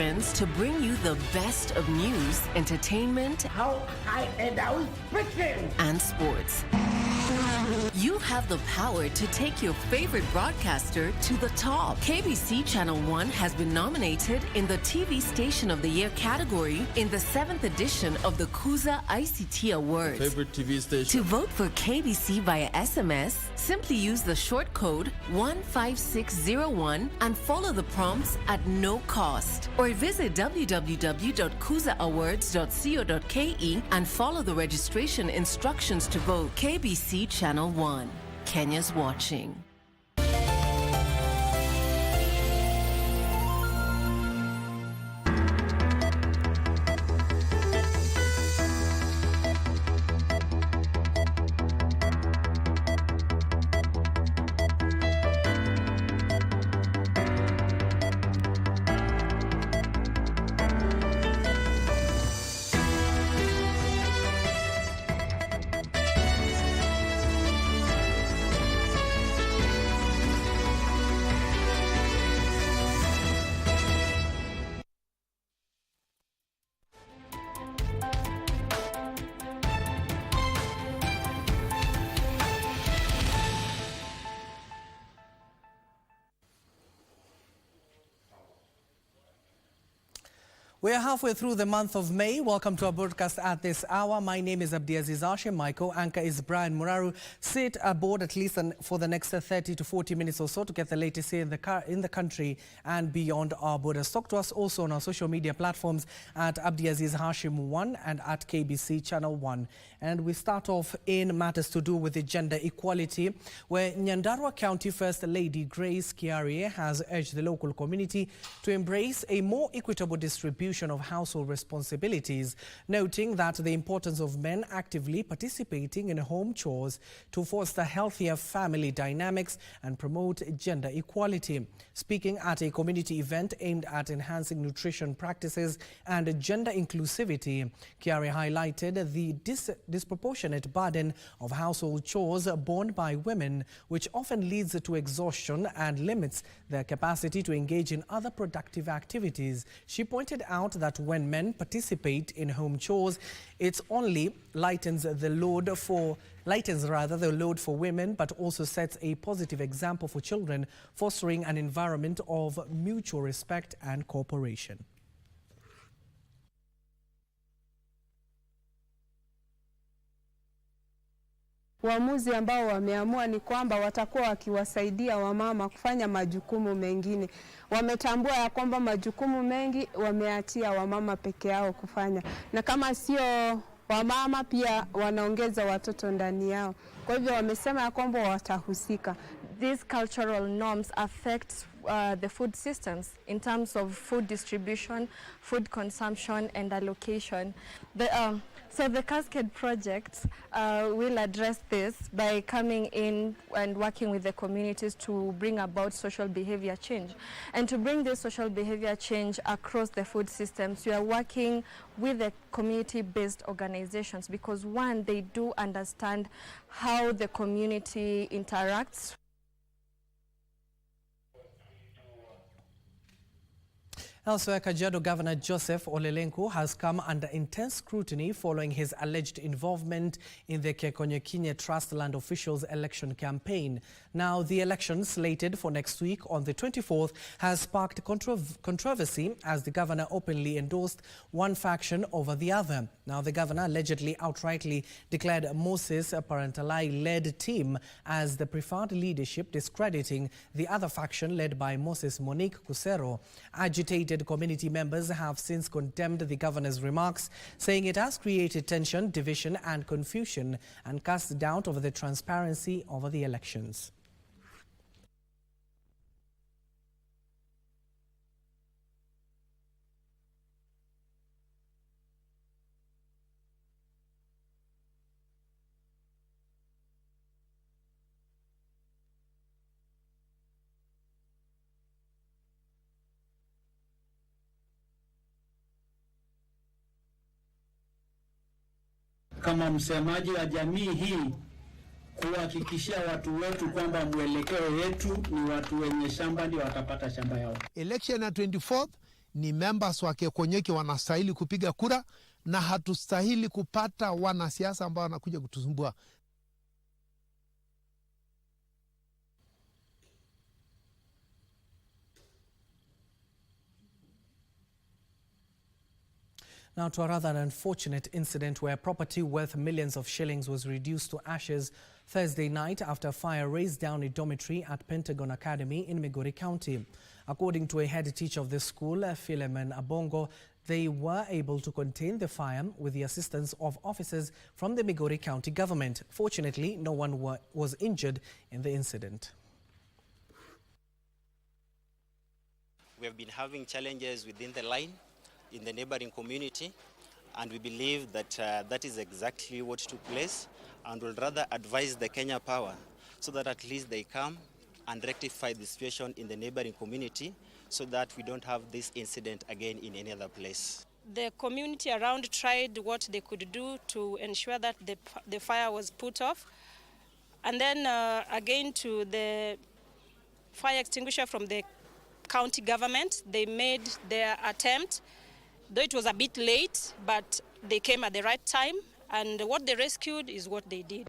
To bring you the best of news, entertainment, and sports. You have the power to take your favorite broadcaster to the top. KBC Channel 1 has been nominated in the TV Station of the Year category in the 7th edition of the Kuza ICT Awards. Favorite TV station. To vote for KBC via SMS, simply use the short code 15601 and follow the prompts at no cost. Or visit www.kuzaawards.co.ke and follow the registration instructions to vote. KBC Channel 1. Kenya's watching. We are halfway through the month of May. Welcome to our broadcast at this hour. My name is Abdiaziz. Hashim. My co-anchor is Brian Muraru. Sit aboard at least for the next 30 to 40 minutes or so to get the latest here in the country and beyond our borders. Talk to us also on our social media platforms at Abdiaziz Hashim 1 and at KBC Channel 1. And we start off in matters to do with the gender equality, where Nyandarua County First Lady Grace Kiarie has urged the local community to embrace a more equitable distribution of household responsibilities, noting that the importance of men actively participating in home chores to foster healthier family dynamics and promote gender equality. Speaking at a community event aimed at enhancing nutrition practices and gender inclusivity, Kiarie highlighted the disproportionate burden of household chores borne by women, which often leads to exhaustion and limits their capacity to engage in other productive activities. She pointed out that when men participate in home chores, it only lightens the load for women, but also sets a positive example for children, fostering an environment of mutual respect and cooperation. Uamuzi ambao wameamua ni kwamba watakuwa wakiwasaidia wamama kufanya majukumu mengine. Wametambua ya kwamba majukumu mengi wameachia wamama peke yao kufanya. Na kama sio wamama pia wanaongeza watoto ndani yao. Kwa hivyo wamesema ya kwamba watahusika. These cultural norms affect the food systems in terms of food distribution, food consumption and allocation. So the Cascade project will address this by coming in and working with the communities to bring about social behavior change. And to bring this social behavior change across the food systems, we are working with the community-based organizations because, one, they do understand how the community interacts. Elsewhere, Kajiado Governor Joseph Olelenku has come under intense scrutiny following his alleged involvement in the Kekonyokinye Trust Land Officials election campaign. Now, the election slated for next week on the 24th has sparked controversy as the governor openly endorsed one faction over the other. Now, the governor allegedly outrightly declared Moses Parentalai-led team as the preferred leadership, discrediting the other faction led by Moses Monique Kusero. Agitated community members have since condemned the governor's remarks, saying it has created tension, division and confusion and cast doubt over the transparency over the elections. Kama msemaji wa jamii hii kuhakikishia watu wetu kwamba mwelekeo yetu ni watu wenye shamba ndio watapata shamba yao. Election at 24th ni members wa Kekonyeki wanastahili kupiga kura, na hatustahili kupata wanasiasa ambao wanakuja kutusumbua. Now to a rather unfortunate incident where property worth millions of shillings was reduced to ashes Thursday night after a fire razed down a dormitory at Pentagon Academy in Migori County. According to a head teacher of the school, Philemon Abongo, they were able to contain the fire with the assistance of officers from the Migori County government. Fortunately, no one was injured in the incident. We have been having challenges within the line in the neighboring community, and we believe that that is exactly what took place, and will rather advise the Kenya Power so that at least they come and rectify the situation in the neighboring community so that we don't have this incident again in any other place. The community around tried what they could do to ensure that the fire was put off, and then again to the fire extinguisher from the county government, they made their attempt. Though it was a bit late, but they came at the right time, and what they rescued is what they did.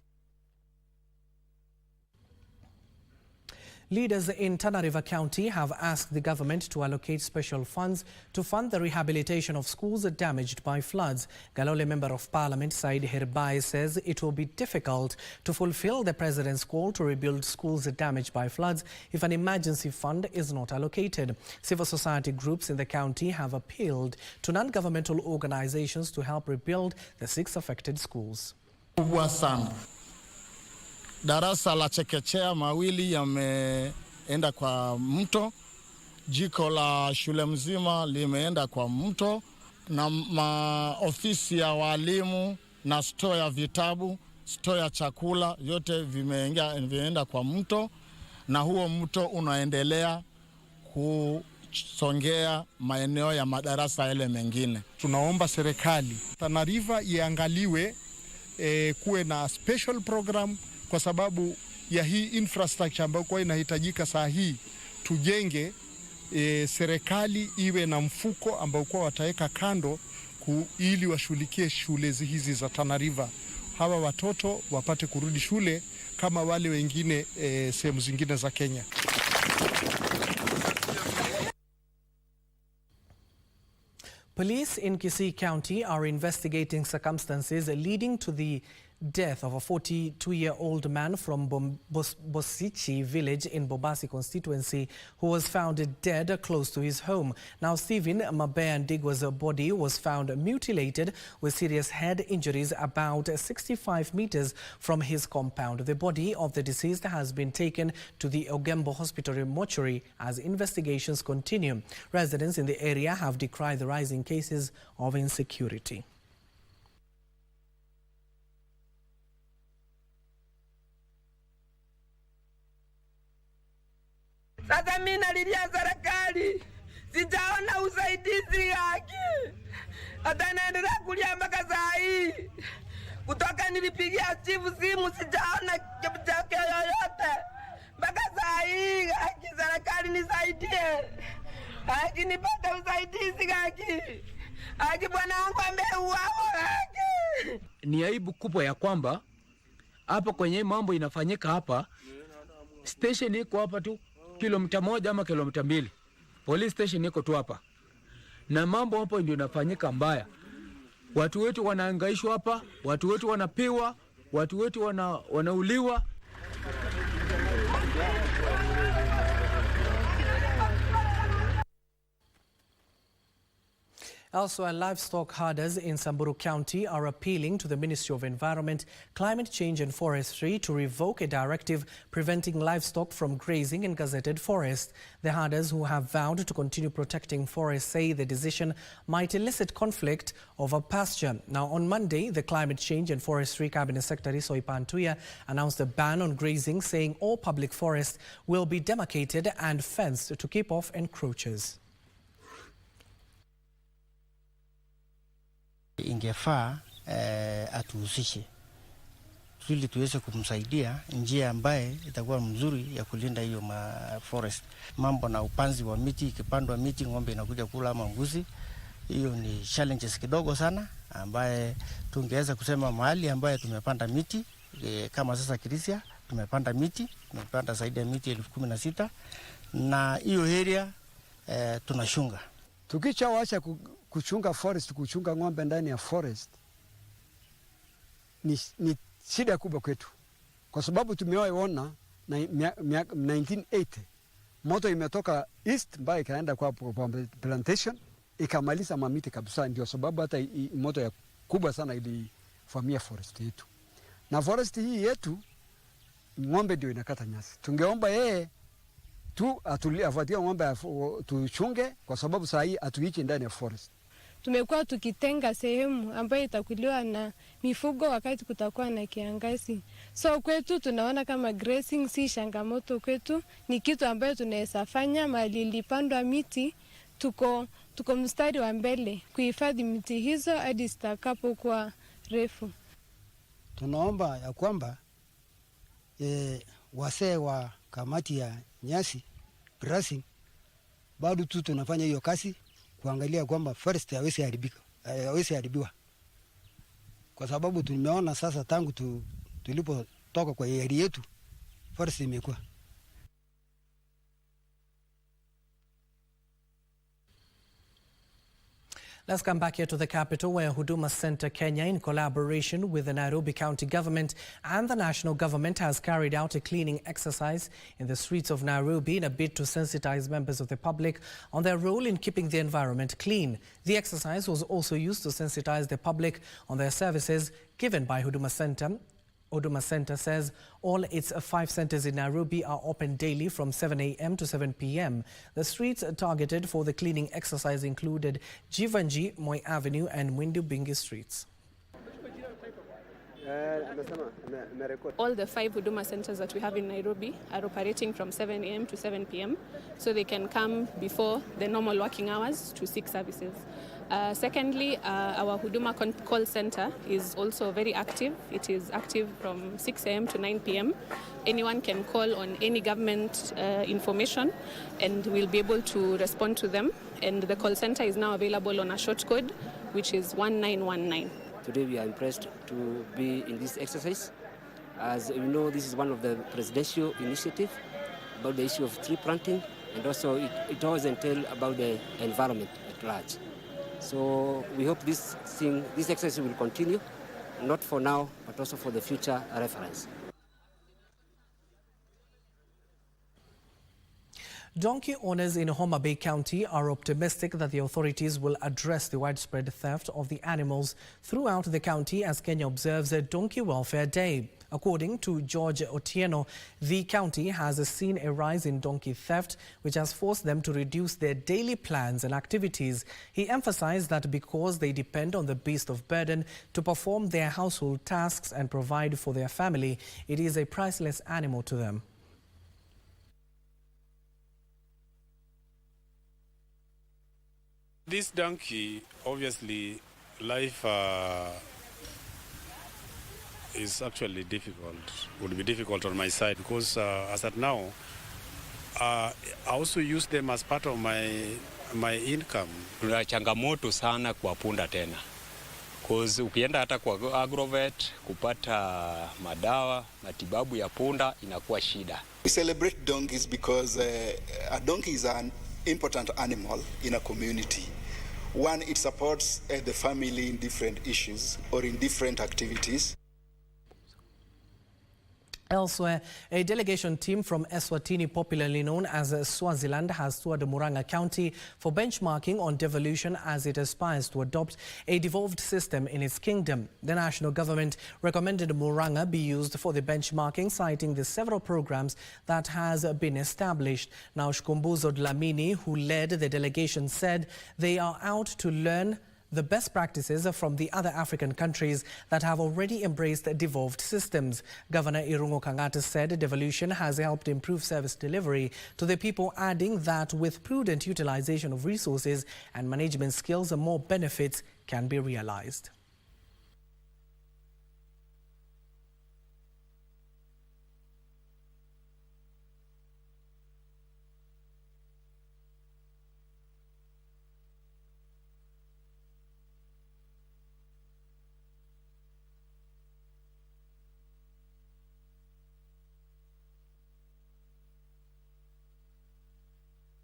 Leaders in Tana River County have asked the government to allocate special funds to fund the rehabilitation of schools damaged by floods. Galole Member of Parliament Said Hirbai says it will be difficult to fulfill the President's call to rebuild schools damaged by floods if an emergency fund is not allocated. Civil society groups in the county have appealed to non-governmental organizations to help rebuild the 6 affected schools. Darasa la chekechea mawili yameenda kwa mto, jiko la shule mzima limeenda kwa mto, na maofisi ya walimu na store ya vitabu, store ya chakula, yote vimeenda kwa mto, na huo mto unaendelea kusongea maeneo ya madarasa yale mengine. Tunaomba serikali Tana River iangaliwe, kuwe na special program kwa sababu ya hii infrastructure ambayo kwa inahitajika saa hii tujenge. Serikali iwe na mfuko ambao kwa wataweka kando ili washughulikie shule hizi za Tana River. Hawa watoto wapate kurudi shule kama wale wengine sehemu zingine za Kenya. Police in Kisii County are investigating circumstances leading to the death of a 42-year-old man from Bosichi village in Bobasi constituency who was found dead close to his home. Now, Stephen Mabeandigwa's body was found mutilated with serious head injuries about 65 meters from his compound. The body of the deceased has been taken to the Ogembo Hospital mortuary as investigations continue. Residents in the area have decried the rising cases of insecurity. Sasa mimi nalilia serikali, sijaona usaidizi yake. Hata naendelea kulia mpaka saa hii. Kutoka nilipigia chifu simu, sijaona kitu chake yoyote. Mpaka saa hii, serikali nisaidie. Haki nipate usaidizi haki. Haki bwana wangu ameuawa haki. Ni aibu kubwa ya kwamba hapa kwenye mambo inafanyika hapa, station iko hapa tu kilomita 1 ama kilomita 2. Police station iko tu hapa. Na mambo hapo ndio inafanyika mbaya. Watu wetu wanahangaishwa hapa, watu wetu wanapiwa, watu wetu wanauliwa. Elsewhere, livestock herders in Samburu County are appealing to the Ministry of Environment, Climate Change and Forestry to revoke a directive preventing livestock from grazing in gazetted forest. The herders, who have vowed to continue protecting forests, say the decision might elicit conflict over pasture. Now, on Monday, the Climate Change and Forestry Cabinet Secretary Soipan Tuya announced a ban on grazing, saying all public forests will be demarcated and fenced to keep off encroachers. Ingefaa atuhusishe ili tuweze kumsaidia njia ambaye itakuwa mzuri ya kulinda hiyo forest. Mambo na upanzi wa miti, ikipandwa miti ng'ombe inakuja kula ama mbuzi. Hiyo ni challenges kidogo sana ambaye tungeweza kusema mahali ambaye tumepanda miti kama sasa Kirisia tumepanda zaidi ya miti 16,000 na hiyo area tunashunga. Tukichaacha kuchunga forest, kuchunga ng'ombe ndani ya forest ni shida kubwa kwetu, kwa sababu tumewaona 1980 moto imetoka east mbaya ikaenda kwa plantation ikamaliza mamiti kabisa. Ndio sababu hata moto ya kubwa sana ilifamia forest yetu, na forest hii yetu ng'ombe ndio inakata nyasi. Tungeomba yeye tu afuatie ng'ombe tuchunge, kwa sababu saa hii hatuichi ndani ya forest. Tumekuwa tukitenga sehemu ambayo itakuliwa na mifugo wakati kutakuwa na kiangazi. So kwetu tunaona kama grazing si changamoto kwetu, ni kitu ambayo tunaweza fanya. Mahali ilipandwa miti tuko mstari wa mbele kuhifadhi miti hizo hadi zitakapokuwa refu. Tunaomba ya kwamba wasee wa kamati ya nyasi grazing bado tu tunafanya hiyo kazi, kuangalia kwamba forest hawezi haribiwa, kwa sababu tumeona sasa tangu tulipotoka kwa area yetu forest imekuwa. Let's come back here to the capital, where Huduma Center Kenya, in collaboration with the Nairobi County Government and the national government, has carried out a cleaning exercise in the streets of Nairobi in a bid to sensitize members of the public on their role in keeping the environment clean. The exercise was also used to sensitize the public on their services given by Huduma Center. Huduma Center says all its 5 centers in Nairobi are open daily from 7 a.m. to 7 p.m. The streets targeted for the cleaning exercise included Jivanji, Moi Avenue and Mwindu Bingi streets. All the 5 Huduma centers that we have in Nairobi are operating from 7 a.m. to 7 p.m. so they can come before the normal working hours to seek services. Secondly, our Huduma call center is also very active. It is active from 6 a.m. to 9 p.m. Anyone can call on any government information and we'll be able to respond to them. And the call center is now available on a short code, which is 1919. Today we are impressed to be in this exercise. As you know, this is one of the presidential initiatives about the issue of tree planting, and also it always entails about the environment at large. So we hope this exercise will continue, not for now, but also for the future reference. Donkey owners in Homa Bay County are optimistic that the authorities will address the widespread theft of the animals throughout the county as Kenya observes a Donkey Welfare Day. According to George Otieno, the county has seen a rise in donkey theft, which has forced them to reduce their daily plans and activities. He emphasized that because they depend on the beast of burden to perform their household tasks and provide for their family, it is a priceless animal to them. This donkey, obviously, life is actually difficult, would be difficult on my side because as at now, I also use them as part of my income. Kuna changamoto sana kwa punda tena. Because ukienda hata kwa agrovet kupata madawa, matibabu ya punda inakuwa shida. We celebrate donkeys because a donkey is an important animal in a community. One, it supports the family in different issues or in different activities. Elsewhere, a delegation team from Eswatini, popularly known as Swaziland, has toured Murang'a County for benchmarking on devolution as it aspires to adopt a devolved system in its kingdom. The national government recommended Murang'a be used for the benchmarking, citing the several programs that has been established. Now, Shkumbuzo Dlamini, who led the delegation, said they are out to learn the best practices from the other African countries that have already embraced devolved systems. Governor Irungo Kangata said devolution has helped improve service delivery to the people, adding that with prudent utilization of resources and management skills, more benefits can be realized.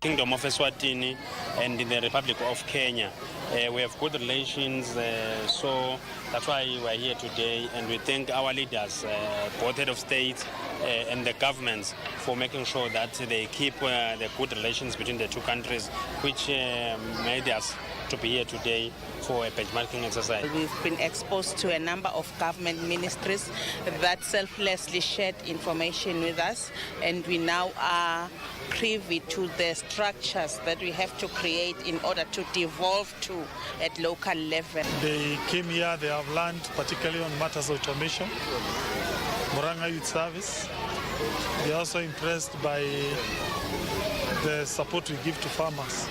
Kingdom of Eswatini and in the Republic of Kenya. We have good relations, so that's why we're here today, and we thank our leaders, both head of state and the governments, for making sure that they keep the good relations between the two countries, which made us to be here today for a benchmarking exercise. We've been exposed to a number of government ministries that selflessly shared information with us, and we now are privy to the structures that we have to create in order to devolve to at local level. They came here, they have learned particularly on matters of automation, Murang'a Youth Service. They are also impressed by the support we give to farmers.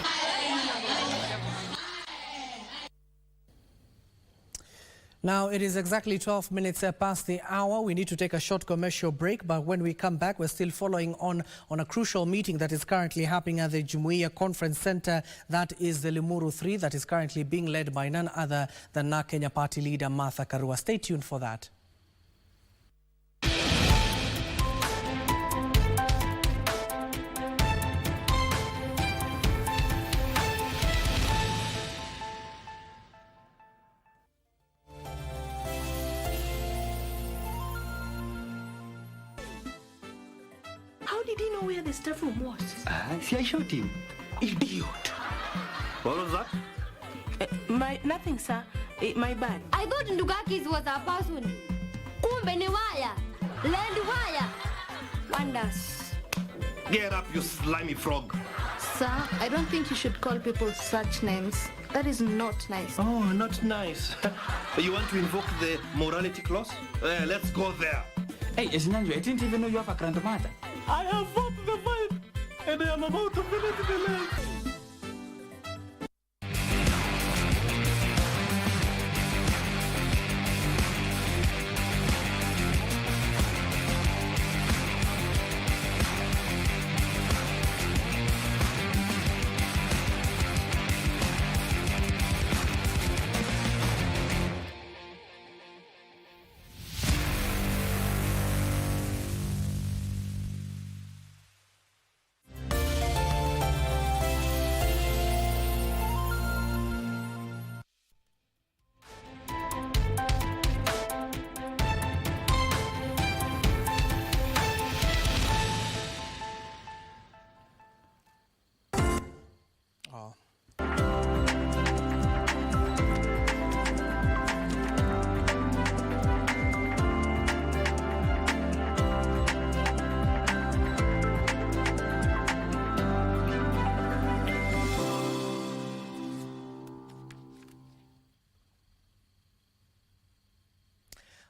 Now it is exactly 12 minutes past the hour. We need to take a short commercial break, but when we come back, we're still following on a crucial meeting that is currently happening at the Jumuiya Conference Center. That is the Limuru 3, that is currently being led by none other than NARC Kenya Party leader Martha Karua. Stay tuned for that. How did he know where the staff room was? See, I shot him. Idiot. What was that? Nothing, sir. My bad. I thought Ndugakis was a person. Kumbe ni wire. Land wire. Wonders. Get up, you slimy frog. Sir, I don't think you should call people such names. That is not nice. Oh, not nice. You want to invoke the morality clause? Let's go there. Hey, Esinanjo, I didn't even know you have a grandmother. I have fought the fight, and I am about to finish the land.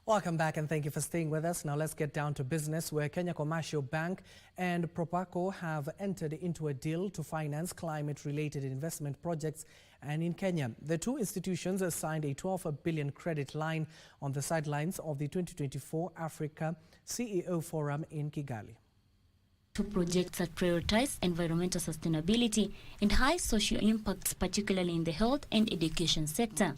Welcome back and thank you for staying with us. Now let's get down to business, where Kenya Commercial Bank and Propaco have entered into a deal to finance climate-related investment projects. And in Kenya, the two institutions signed a 12 billion credit line on the sidelines of the 2024 Africa CEO Forum in Kigali. Two projects that prioritize environmental sustainability and high social impacts, particularly in the health and education sector.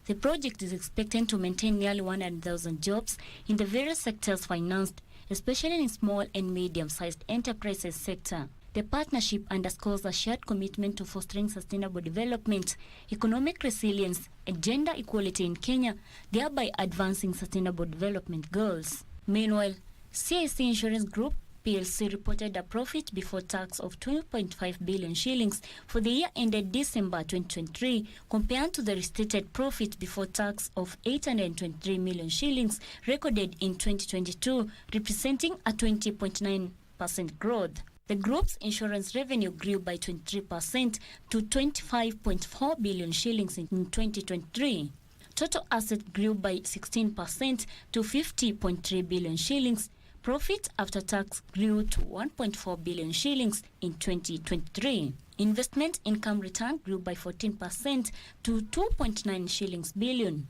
The project is expected to maintain nearly 100,000 jobs in the various sectors financed, especially in small and medium-sized enterprises sector. The partnership underscores a shared commitment to fostering sustainable development, economic resilience, and gender equality in Kenya, thereby advancing sustainable development goals. Meanwhile, CIC Insurance Group PLC reported a profit before tax of 2.5 billion shillings for the year ended December 2023, compared to the restated profit before tax of 823 million shillings recorded in 2022, representing a 20.9% growth. The group's insurance revenue grew by 23% to 25.4 billion shillings in 2023. Total assets grew by 16% to 50.3 billion shillings. Profit after tax grew to 1.4 billion shillings in 2023. Investment income return grew by 14% to 2.9 shillings billion.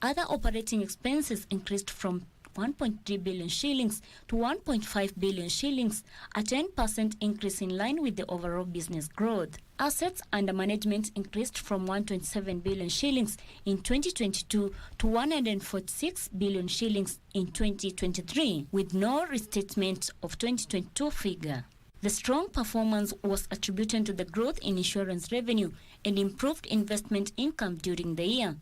Other operating expenses increased from 1.3 billion shillings to 1.5 billion shillings, a 10% increase in line with the overall business growth. Assets under management increased from 127 billion shillings in 2022 to 146 billion shillings in 2023, with no restatement of 2022 figure. The strong performance was attributed to the growth in insurance revenue and improved investment income during the year.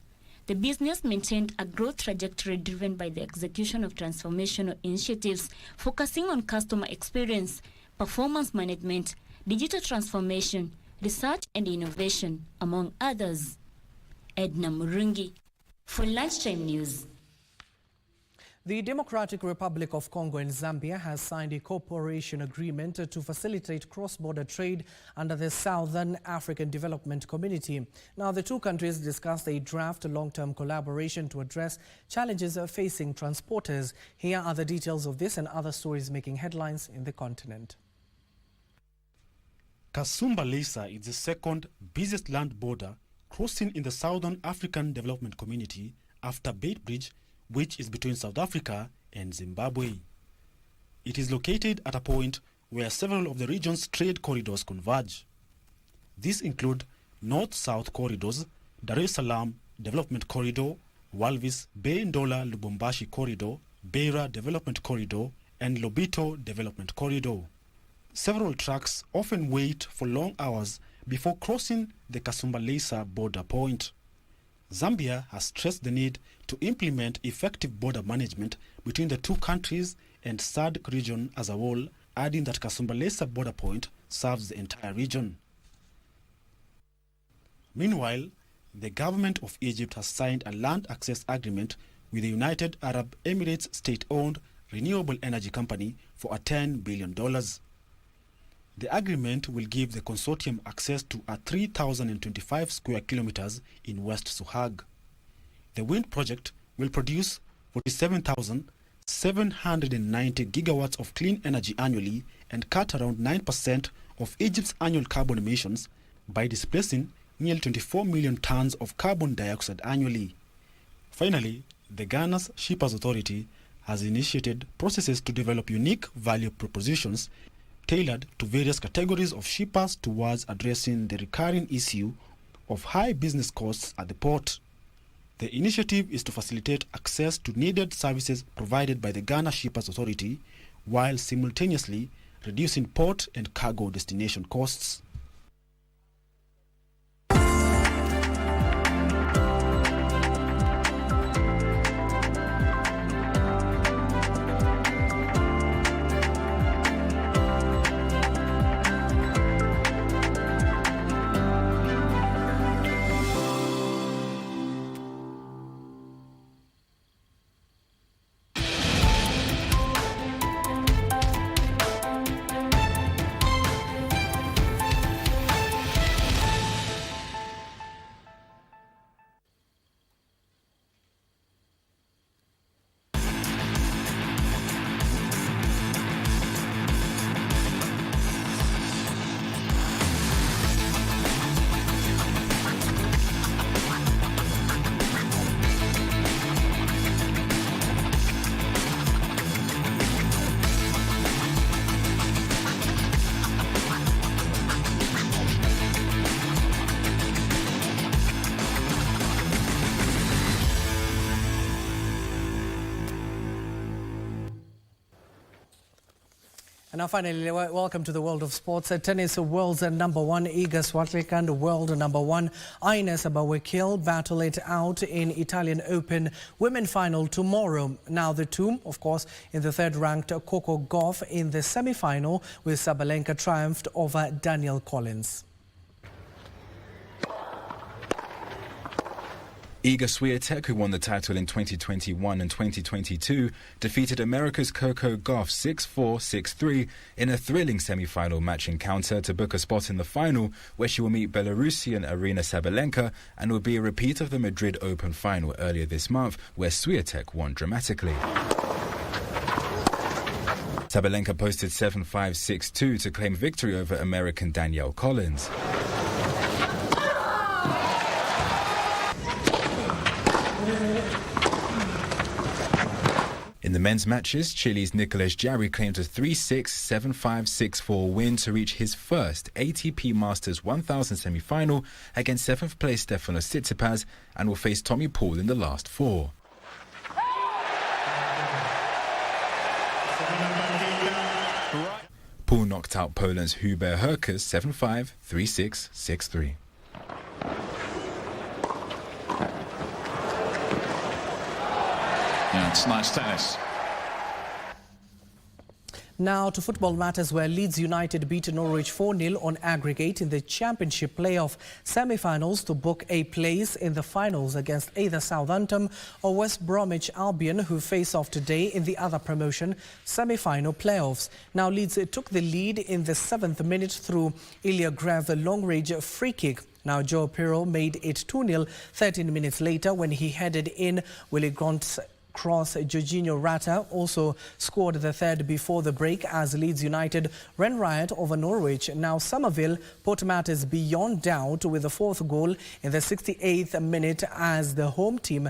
The business maintained a growth trajectory driven by the execution of transformational initiatives focusing on customer experience, performance management, digital transformation, research and innovation, among others. Edna Murungi for Lunchtime News. The Democratic Republic of Congo and Zambia has signed a cooperation agreement to facilitate cross-border trade under the Southern African Development Community. Now, the two countries discussed a draft long-term collaboration to address challenges facing transporters. Here are the details of this and other stories making headlines in the continent. Kasumbalesa is the second busiest land border crossing in the Southern African Development Community after Beitbridge, which is between South Africa and Zimbabwe. It is located at a point where several of the region's trade corridors converge. These include North-South corridors, Dar es Salaam Development Corridor, Walvis Bay-Ndola Lubumbashi Corridor, Beira Development Corridor, and Lobito Development Corridor. Several trucks often wait for long hours before crossing the Kasumbalesa border point. Zambia has stressed the need to implement effective border management between the two countries and SADC region as a whole, adding that Kasumbalesa border point serves the entire region. Meanwhile, the government of Egypt has signed a land access agreement with the United Arab Emirates state-owned renewable energy company for $10 billion. The agreement will give the consortium access to 3,025 square kilometers in West Suhag. The wind project will produce 47,790 gigawatts of clean energy annually and cut around 9% of Egypt's annual carbon emissions by displacing nearly 24 million tons of carbon dioxide annually. Finally, the Ghana's Shippers Authority has initiated processes to develop unique value propositions tailored to various categories of shippers towards addressing the recurring issue of high business costs at the port. The initiative is to facilitate access to needed services provided by the Ghana Shippers Authority while simultaneously reducing port and cargo destination costs. And now finally, welcome to the world of sports. Tennis world's number one Iga Swiatek and world number one Ines Abawekil battle it out in Italian Open women final tomorrow. Now the two, of course, in the third-ranked Coco Gauff in the semi-final, with Sabalenka triumphed over Danielle Collins. Iga Swiatek, who won the title in 2021 and 2022, defeated America's Coco Gauff 6-4, 6-3 in a thrilling semi-final match encounter to book a spot in the final, where she will meet Belarusian Aryna Sabalenka and will be a repeat of the Madrid Open final earlier this month, where Swiatek won dramatically. Sabalenka posted 7-5, 6-2 to claim victory over American Danielle Collins. In the men's matches, Chile's Nicolas Jarry claimed a 3-6, 7-5, 6-4 win to reach his first ATP Masters 1000 semi-final against 7th place Stefanos Tsitsipas and will face Tommy Paul in the last four. Paul knocked knocked out Poland's Hubert Hurkacz 7-5, 3-6, 6-3. Yeah, it's nice tennis. Now to football matters, where Leeds United beat Norwich 4-0 on aggregate in the Championship playoff semi-finals to book a place in the finals against either Southampton or West Bromwich Albion, who face off today in the other promotion semi-final playoffs. Now Leeds took the lead in the 7th minute through Ilya Grev's long-range free kick. Now Joe Pirro made it 2-0 13 minutes later when he headed in Willy Grant's cross. Jorginho Rata also scored the third before the break as Leeds United ran riot over Norwich. Now Somerville put matters beyond doubt with the fourth goal in the 68th minute as the home team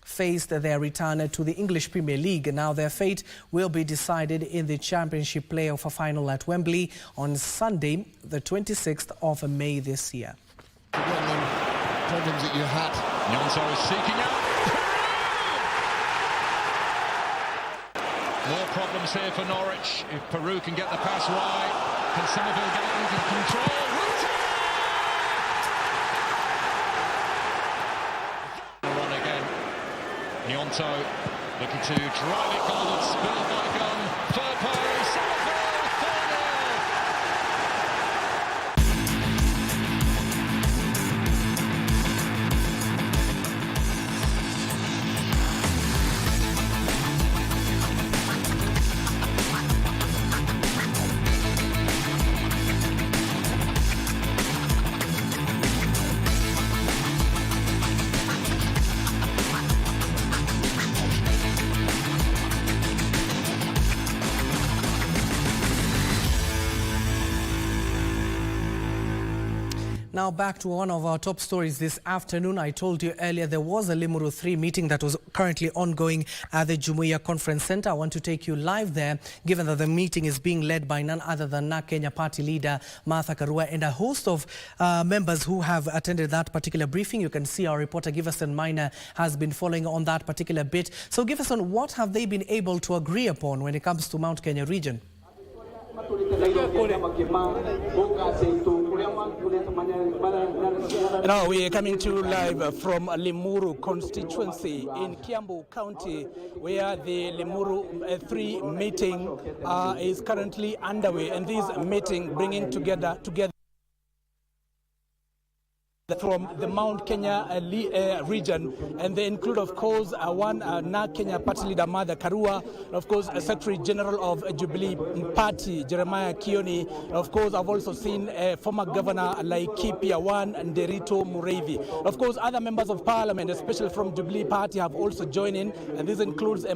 faced their return to the English Premier League. Now their fate will be decided in the Championship playoff final at Wembley on Sunday, the 26th of May this year. Problems at your hat. Nyonso is seeking out. More problems here for Norwich. If Peru can get the pass right, can Somerville get it under control? Run again. Nyonto looking to drive it goal and spilled by Gunn. Third post, Somerville, 4-0. Now back to one of our top stories this afternoon. I told you earlier there was a Limuru 3 meeting that was currently ongoing at the Jumuiya Conference Centre. I want to take you live there, given that the meeting is being led by none other than NARC Kenya Party leader Martha Karua and a host of members who have attended that particular briefing. You can see our reporter Giverson Minor has been following on that particular bit. So Giverson, what have they been able to agree upon when it comes to Mount Kenya region? Now we are coming to you live from Limuru constituency in Kiambu County, where the Limuru 3 meeting is currently underway, and this meeting bringing together from the Mount Kenya region, and they include, of course, one NARC Kenya Party leader Martha Karua, of course, Secretary General of Jubilee Party Jeremiah Kioni. Of course, I've also seen former Governor Laikipia One and Derito Mureithi. Of course, other members of Parliament, especially from Jubilee Party, have also joined in, and this includes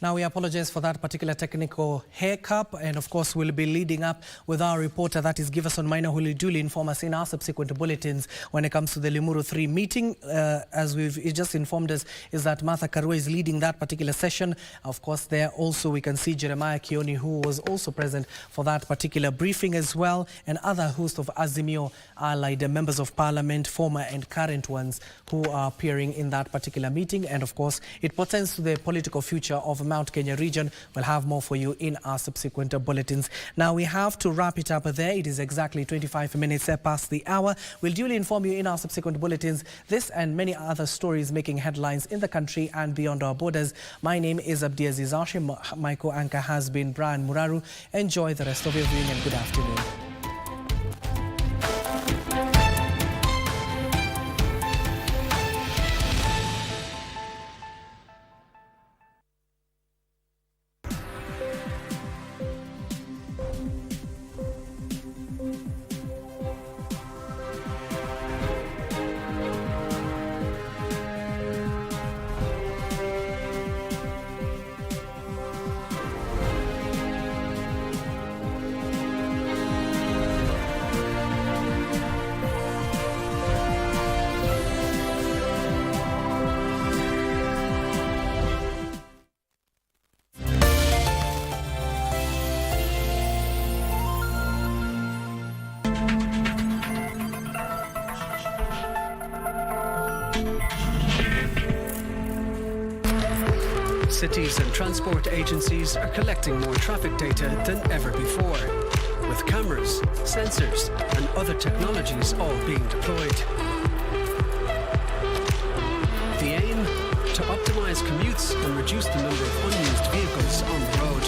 Now, we apologize for that particular technical hiccup, and of course we'll be leading up with our reporter, that is Giverson Minor, who will duly inform us in our subsequent bulletins when it comes to the Limuru 3 meeting. As he just informed us, is that Martha Karua is leading that particular session. Of course, there also we can see Jeremiah Kioni, who was also present for that particular briefing as well, and other host of Azimio allied members of Parliament, former and current ones, who are appearing in that particular meeting. And of course, it pertains to the political future of Mount Kenya region. We'll have more for you in our subsequent bulletins. Now we have to wrap it up there. It is exactly 25 minutes past the hour. We'll duly inform you in our subsequent bulletins this and many other stories making headlines in the country and beyond our borders. My name is Abdiaziz. My co-anchor has been Brian Muraru. Enjoy the rest of your viewing and good afternoon. Cities and transport agencies are collecting more traffic data than ever before, with cameras, sensors and other technologies all being deployed. The aim? To optimise commutes and reduce the number of unused vehicles on the road.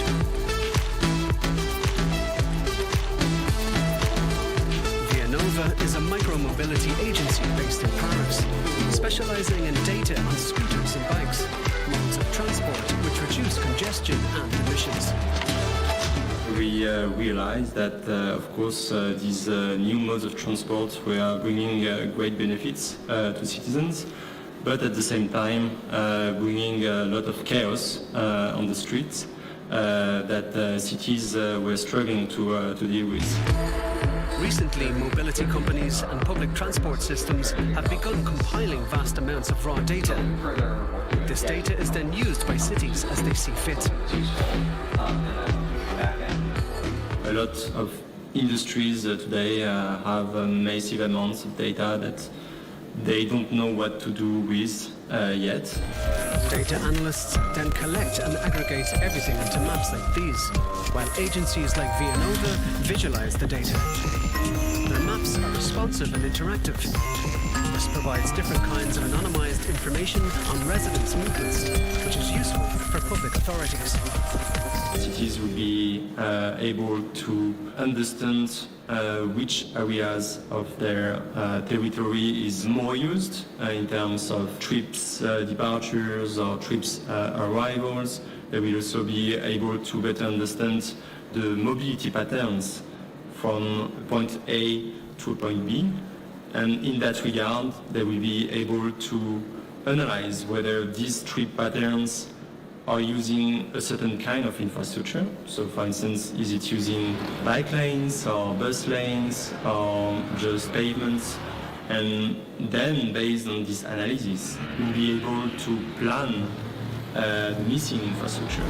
Vianova is a micro-mobility agency based in Paris, specialising in data on scooters and bikes, modes of transport which reduce congestion and emissions. We realized that, of course, these new modes of transport were bringing great benefits to citizens, but at the same time bringing a lot of chaos on the streets that cities were struggling to deal with. Recently, mobility companies and public transport systems have begun compiling vast amounts of raw data. This data is then used by cities as they see fit. A lot of industries today have massive amounts of data that they don't know what to do with yet. Data analysts then collect and aggregate everything into maps like these, while agencies like Vianova visualize the data. Their maps are responsive and interactive. This provides different kinds of anonymized information on residents' movements, which is useful for public authorities. Cities will be able to understand which areas of their territory is more used in terms of trips departures or trips arrivals. They will also be able to better understand the mobility patterns from point A to point B, and in that regard they will be able to analyze whether these trip patterns are using a certain kind of infrastructure. So for instance, is it using bike lanes or bus lanes or just pavements? And then based on this analysis, we'll be able to plan the missing infrastructure.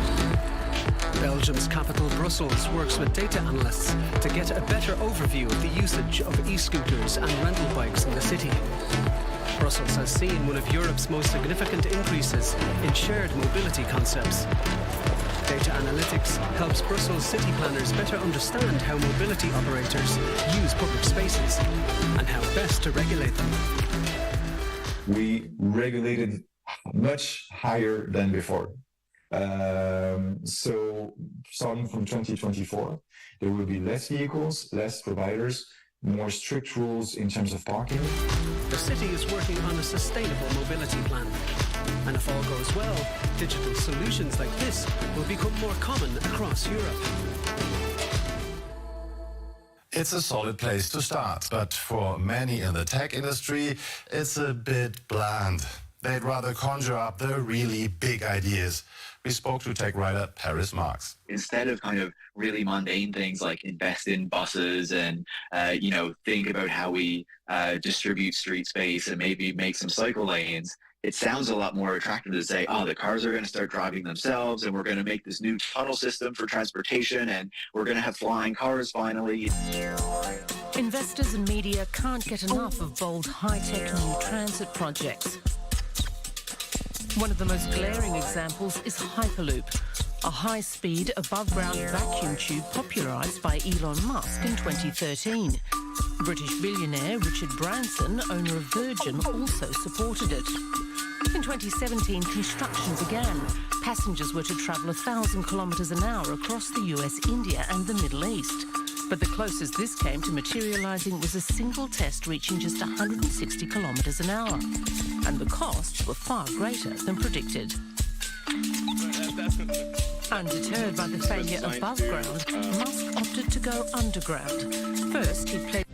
Belgium's capital, Brussels, works with data analysts to get a better overview of the usage of e-scooters and rental bikes in the city. Brussels has seen one of Europe's most significant increases in shared mobility concepts. Data analytics helps Brussels city planners better understand how mobility operators use public spaces and how best to regulate them. We regulated much higher than before. So starting from 2024, there will be less vehicles, less providers, more strict rules in terms of parking. The city is working on a sustainable mobility plan. And if all goes well, digital solutions like this will become more common across Europe. It's a solid place to start, but for many in the tech industry, it's a bit bland. They'd rather conjure up the really big ideas. We spoke to tech writer Paris Marx. Instead of kind of really mundane things like invest in buses and, think about how we distribute street space and maybe make some cycle lanes, it sounds a lot more attractive to say, the cars are going to start driving themselves and we're going to make this new tunnel system for transportation and we're going to have flying cars finally. Investors and media can't get enough of bold high-tech new transit projects. One of the most glaring examples is Hyperloop, a high-speed, above-ground vacuum tube popularised by Elon Musk in 2013. British billionaire Richard Branson, owner of Virgin, also supported it. In 2017, construction began. Passengers were to travel 1,000 kilometres an hour across the US, India and the Middle East. But the closest this came to materialising was a single test reaching just 160 kilometres an hour. And the costs were far greater than predicted. Undeterred by the failure above ground, Musk opted to go underground. First, he pledged